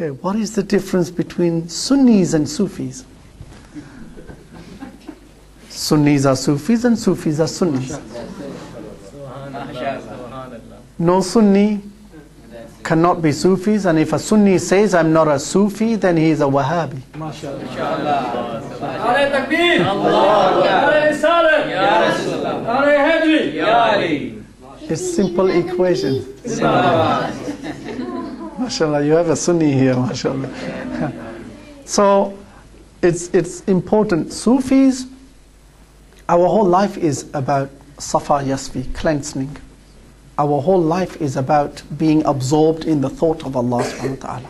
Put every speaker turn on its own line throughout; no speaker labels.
Okay, what is the difference between Sunnis and Sufis? Sunnis are Sufis and Sufis are Sunnis. No Sunni cannot be Sufis, and if a Sunni says I'm not a Sufi, then he is a Wahhabi. It's simple equation. MashaAllah, you have a Sunni here, MashaAllah. So it's important. Sufis, our whole life is about Safa Yasfi, cleansing. Our whole life is about being absorbed in the thought of Allah subhanahu wa ta'ala.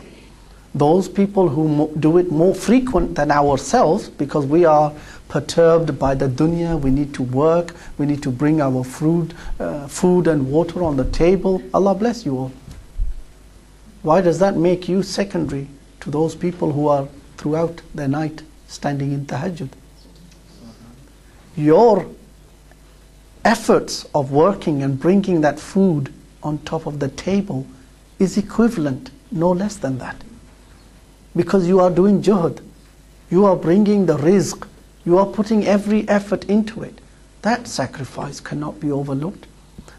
Those people who do it more frequent than ourselves, because we are perturbed by the dunya, we need to work, we need to bring our food and water on the table. Allah bless you all. Why does that make you secondary to those people who are throughout the night standing in tahajjud? Your efforts of working and bringing that food on top of the table is equivalent, no less than that. Because you are doing juhd, you are bringing the rizq, you are putting every effort into it. That sacrifice cannot be overlooked.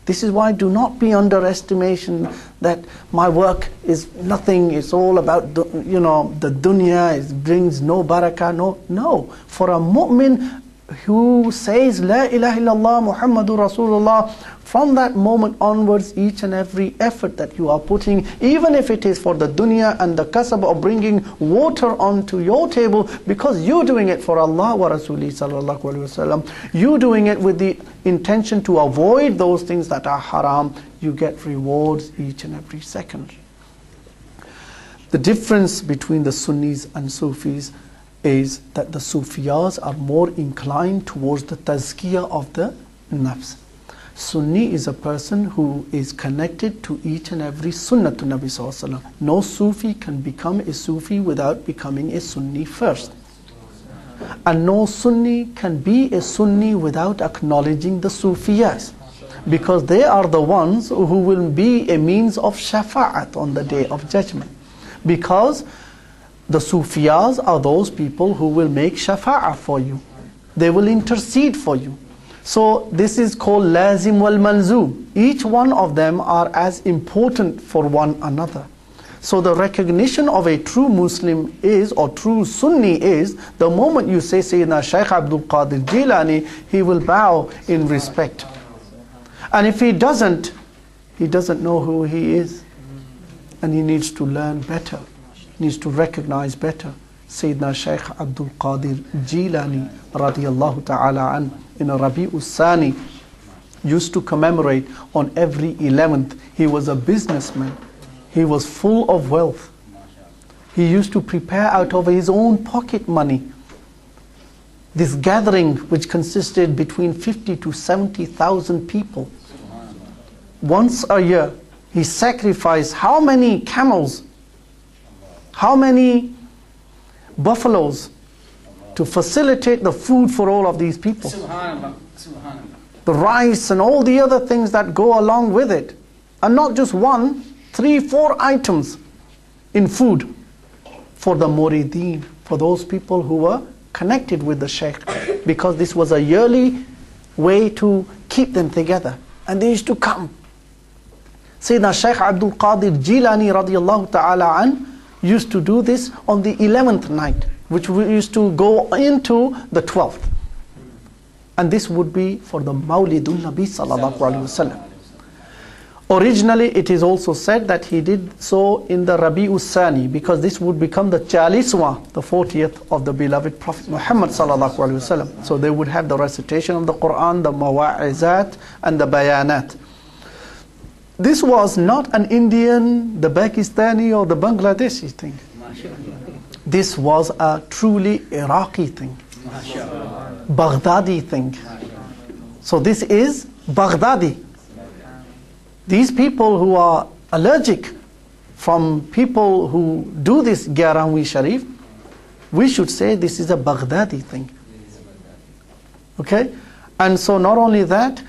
This is why do not be underestimation that my work is nothing, it's all about the dunya, it brings no barakah. No. For a mu'min who says La ilaha illallah Muhammadur Rasulullah, from that moment onwards, each and every effort that you are putting, even if it is for the dunya and the kasab of bringing water onto your table, because you're doing it for Allah wa Rasuli sallallahu alaihi wasallam, you doing it with the intention to avoid those things that are haram, you get rewards each and every second. The difference between the Sunnis and Sufis is that the Sufiyas are more inclined towards the tazkiyah of the nafs. Sunni is a person who is connected to each and every sunnah to Nabi Sallallahu Alaihi Wasallam. No Sufi can become a Sufi without becoming a Sunni first. And no Sunni can be a Sunni without acknowledging the Sufiyas, because they are the ones who will be a means of shafa'at on the Day of Judgment. Because the Sufiyas are those people who will make shafa'ah for you. They will intercede for you. So this is called lazim wal malzoom. Each one of them are as important for one another. So the recognition of a true Muslim is, or true Sunni is, the moment you say Sayyidina Shaykh Abdul Qadir Jeelani, he will bow in respect. And if he doesn't know who he is. And he needs to learn better, needs to recognize better. Sayyidina Shaykh Abdul Qadir Jeelani radiyallahu ta'ala an, in a Rabi'us Sani, used to commemorate on every 11th. He was a businessman. He was full of wealth. He used to prepare out of his own pocket money this gathering, which consisted between 50 to 70,000 people. Once a year, he sacrificed how many camels, how many buffaloes, to facilitate the food for all of these people.
Subhanallah. Subhanallah.
The rice and all the other things that go along with it. And not just 1, 3, 4 items in food for the murideen, for those people who were connected with the Shaykh. Because this was a yearly way to keep them together. And they used to come. Sayyidina Shaykh Abdul Qadir Jeelani radiyallahu ta'ala an used to do this on the 11th night, which we used to go into the 12th. And this would be for the Mawlidun Nabi sallallahu alaihi wasallam. Originally, it is also said that he did so in the Rabi'us Sani, because this would become the Chaliswa, the 40th of the beloved Prophet Muhammad sallallahu alaihi wasallam. So they would have the recitation of the Quran, the Mawa'izat and the Bayanat. This was not an Indian, the Pakistani or the Bangladeshi thing. This was a truly Iraqi thing. Baghdadi thing. So this is Baghdadi. These people who are allergic from people who do this Ghiyarveen Shareef, we should say this is a Baghdadi thing. Okay? And so not only that,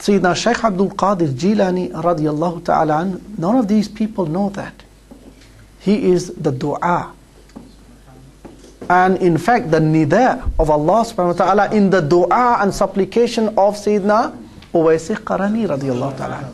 Sayyidina Shaykh Abdul Qadir Jeelani radiyallahu ta'ala an, none of these people know that. He is the dua. And in fact, the nida of Allah subhanahu wa ta'ala in the dua and supplication of Sayyidina Uwais Qarani radiyallahu ta'ala.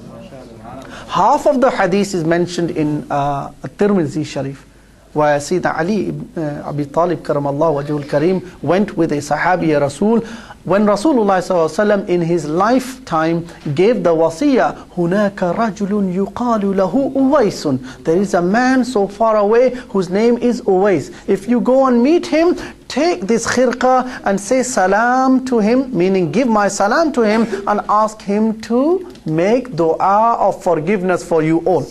Half of the hadith is mentioned in Tirmidhi Sharif, where Sayyidina Ali ibn Abi Talib karamallahu wajhul kareem went with a Sahabi Rasul. When Rasulullah sallallahu alaihi wasallam in his lifetime gave the wasiyah, hunaka rajulun yuqalu lahu Uwaisun. There is a man so far away whose name is Uwais. If you go and meet him, take this khirqa and say salam to him, meaning give my salam to him, and ask him to make dua of forgiveness for you all.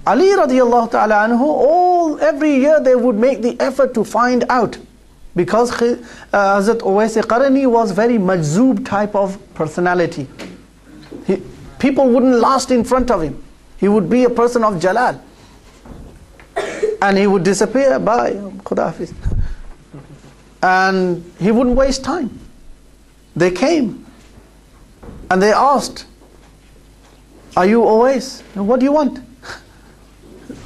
Ali radiallahu ta'ala anhu, every year they would make the effort to find out, because Hazrat Uwais Qarani was very majzoob type of personality. People wouldn't last in front of him. He would be a person of jalal, and he would disappear by Khuda Hafiz, and he wouldn't waste time. They came and they asked, are you Uwais? What do you want?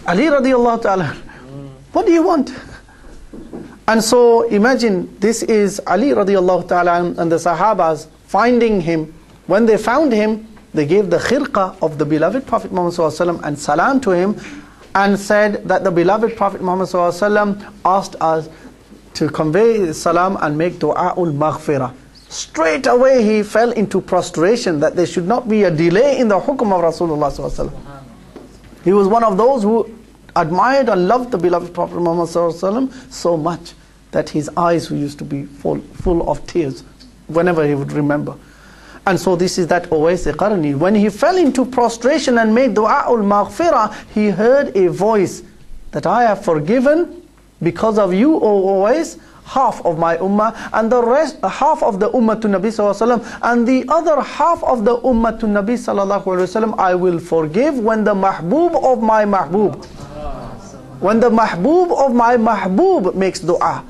Ali radiallahu ta'ala, what do you want? And so imagine, this is Ali radiallahu ta'ala and the Sahabas finding him. When they found him, they gave the khirqa of the beloved Prophet Muhammad sallallahu alaihi wasallam and salam to him, and said that the beloved Prophet Muhammad sallallahu alaihi wasallam asked us to convey salam and make du'a'ul maghfirah. Straight away he fell into prostration, that there should not be a delay in the hukum of Rasulullah sallallahu alaihi wasallam. He was one of those who admired and loved the beloved Prophet Muhammad so much that his eyes used to be full of tears whenever he would remember. And so this is that Uwais Qarni. When he fell into prostration and made du'a'ul maghfirah, he heard a voice that I have forgiven because of you, O Uwais, half of my ummah, and the rest, half of the ummah to Nabi sallallahu alaihi wasallam, and the other half of the ummah to Nabi sallallahu alaihi wasallam I will forgive when the mahbub of my mahbub, when the mahbub of my mahbub makes dua.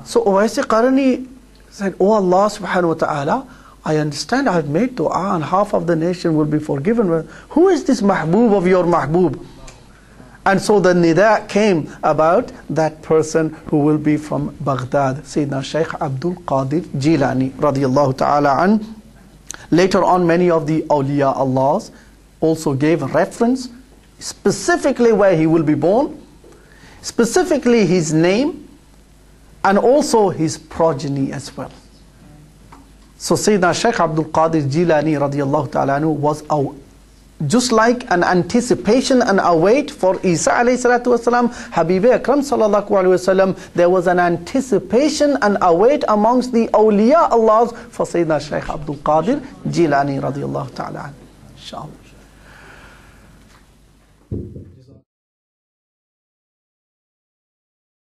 So Uwais Qarni said, oh Allah subhanahu wa ta'ala, I understand I have made dua and half of the nation will be forgiven. Who is this mahbub of your mahbub? And so the nida came about that person who will be from Baghdad, Sayyidina Shaykh Abdul Qadir Jeelani radiyallahu ta'ala an. Later on, many of the Awliya Allahs also gave reference, specifically where he will be born, specifically his name, and also his progeny as well. So Sayyidina Shaykh Abdul Qadir Jeelani radiyallahu ta'ala anhu was just like an anticipation and await for Isa alayhi salatu wasalam, Habib Akram sallallahu alayhi wasallam. There was an anticipation and await amongst the awliya Allahs for Sayyidina Shaykh Abdul Qadir Jeelani radiyallahu ta'ala. Inshallah.